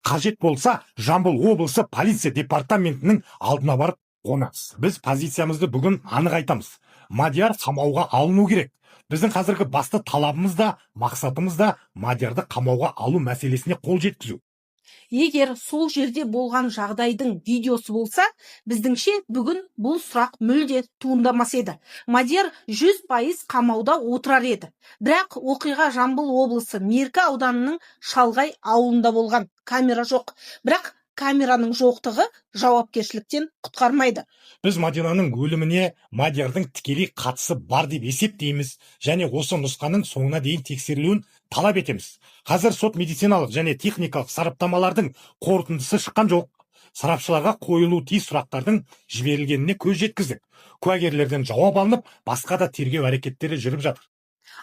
Қажет болса, Жамбыл облысы полиция департаментінің алдына барып қонамыз. Біз позициямызды бүгін анық айтамыз. Мадияр қамауға алыну керек. Біздің қазіргі басты талабымыз да, мақсатымыз да Мадиярды қамауға алу мәселесіне қол жеткізу. Егер сол жерде болған жағдайдың видеосы болса, біздіңше бүгін бұл сұрақ мүлде туындамас еді. Мадияр 100% қамауда отырар еді. Бірақ оқиға Жамбыл облысы Меркі ауданының шалғай ауылында болған. Камера жоқ. Бірақ камераның жоқтығы жауапкершіліктен құтқармайды. Біз Мадинаның өліміне Мадиярдың тікелей қатысы бар деп есептейміз және осы нұсқаның соңына дейін тексерілуін талап етеміз. Қазір сот медициналық және техникалық сараптамалардың қорытындысы шыққан жоқ. Сарапшыларға қойылу тиіс сұрақтардың жіберілгеніне көз жеткіздік. Куәгерлерден жауап алынып, басқа да тергеу әрекеттері жүріп жатыр.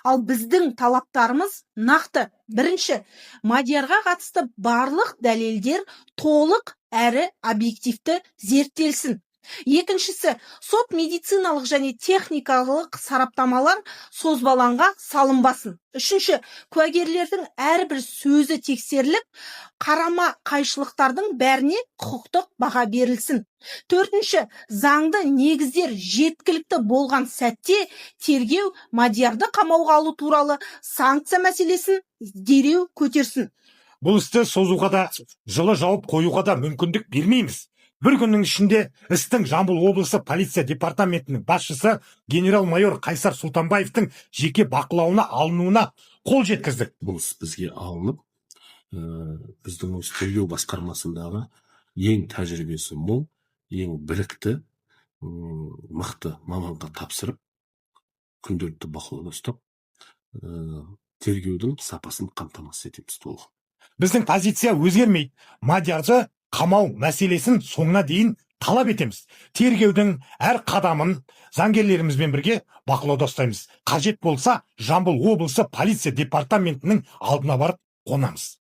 Ал біздің талаптарымыз нақты. Бірінші, Мадиярға қатысты барлық дәлелдер толық әрі объективті зерттелсін. Екіншісі, сот медициналық және техникалық сараптамалар созбалаңға салынбасын. Үшінші, куәгерлердің әрбір сөзі тексеріліп, қарама қайшылықтардың бәріне құқықтық баға берілсін. Төртінші, заңды негіздер жеткілікті болған сәтте тергеу Мадиярды қамауға алу туралы санкция мәселесін дереу көтерсін. Бұл істі созуға да, жылы жауап қоюға да мүмкіндік бермейміз. Бір күннің ішінде істің Жамбыл облысы полиция департаментінің басшысы генерал-майор Қайсар Сұлтанбаевтың жеке бақылауына алынуына қол жеткіздік. Бұл іс бізге алынып, біздің осы тергеу басқармасындағы ең тәжірибесі мол, ең білікті, мықты маманға тапсырып, күнделікті бақылауда ұстап, тергеудің сапасын қамтамасыз етеміз толық. Біздің позиция өзгермейді. Мадиярды қамау мәселесін соңына дейін талап етеміз. Тергеудің әр қадамын заңгерлерімізбен бірге бақылауда ұстаймыз. Қажет болса, Жамбыл облысы полиция департаментінің алдына барып қонамыз.